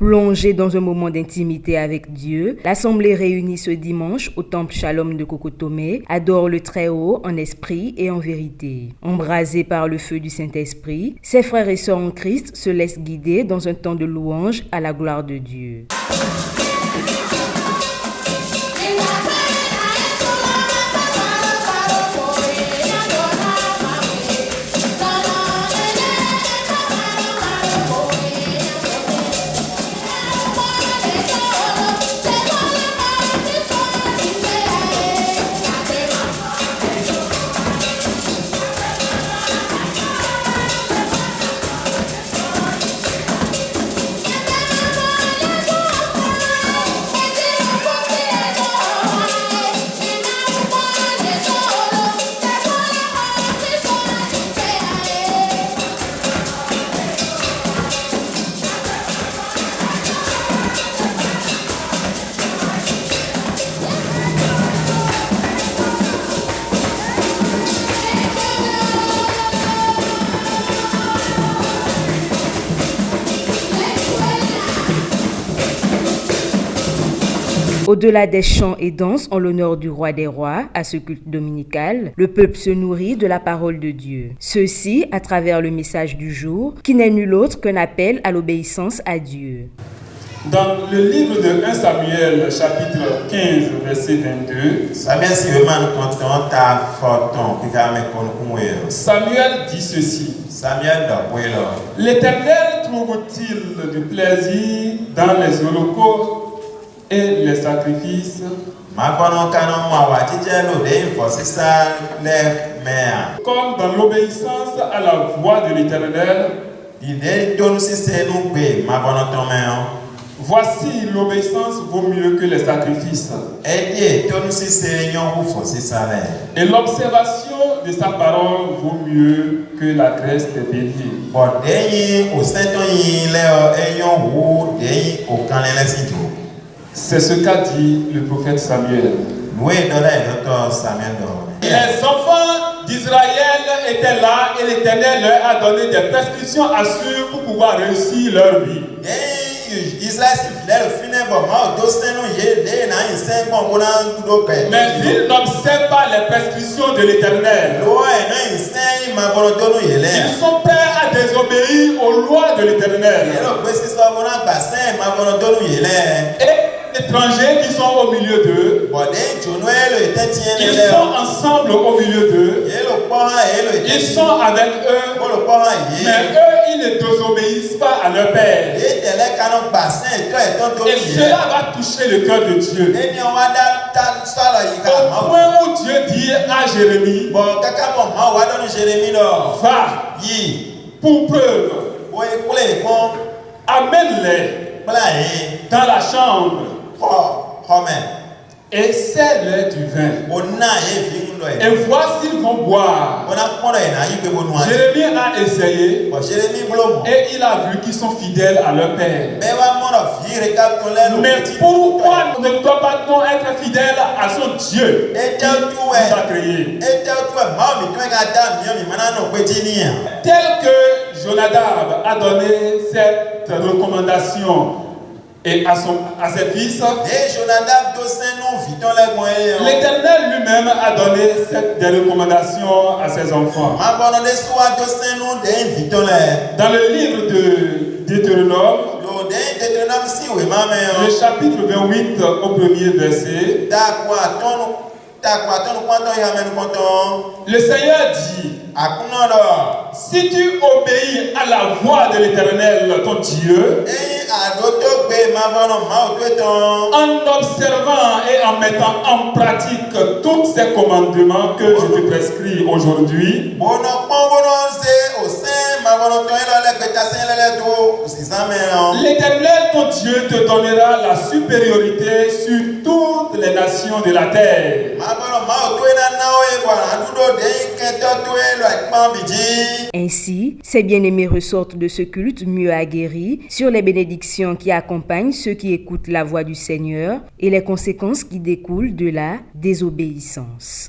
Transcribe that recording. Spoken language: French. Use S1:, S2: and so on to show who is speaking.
S1: Plongée dans un moment d'intimité avec Dieu, l'Assemblée réunie ce dimanche au Temple Shalom de Kokotomé adore le Très-Haut en esprit et en vérité. Embrasés par le feu du Saint-Esprit, ses frères et sœurs en Christ se laissent guider dans un temps de louange à la gloire de Dieu. Au-delà des chants et danses en l'honneur du roi des rois, à ce culte dominical, le peuple se nourrit de la parole de Dieu. Ceci à travers le message du jour, qui n'est nul autre qu'un appel à l'obéissance à Dieu.
S2: Dans le livre de 1 Samuel, chapitre 15, verset 22, Samuel dit ceci. L'Éternel trouve-t-il du plaisir dans les holocaustes et les sacrifices? Comme dans l'obéissance à la voix de l'Éternel. Voici, l'obéissance vaut mieux que les sacrifices. Et l'observation de sa parole vaut mieux que la graisse des béliers. C'est ce qu'a dit le prophète Samuel. Les enfants d'Israël étaient là et l'Éternel leur a donné des prescriptions à suivre pour pouvoir réussir leur vie. Mais ils n'observent pas les prescriptions de l'Éternel. Ils sont prêts à désobéir aux lois de l'Éternel. Et les étrangers qui sont au milieu d'eux, ils sont ensemble au milieu d'eux, ils sont avec eux, mais eux ils ne désobéissent pas à leur père. Et cela va toucher le cœur de Dieu. Au point où Dieu dit à Jérémie, va, pour preuve, amène-les dans la chambre et serre-leur du vin et vois s'ils vont boire. Jérémie a essayé et il a vu qu'ils sont fidèles à leur père. Mais pourquoi ne doit pas être fidèle à son Dieu qui nous a créés? Tel que Jonadab a donné cette recommandation et à ses fils, l'Éternel lui-même a donné des recommandations à ses enfants. Dans le livre de Deutéronome, le chapitre 28 au premier verset, le Seigneur dit, si tu obéis à la voix de l'Éternel, ton Dieu, en observant et en mettant en pratique tous ces commandements que je te prescris aujourd'hui, l'Éternel, ton Dieu, te donnera la supériorité sur toutes les nations de la terre.
S1: Ainsi, ces bien-aimés ressortent de ce culte mieux aguerris sur les bénédictions qui accompagnent ceux qui écoutent la voix du Seigneur et les conséquences qui découlent de la désobéissance.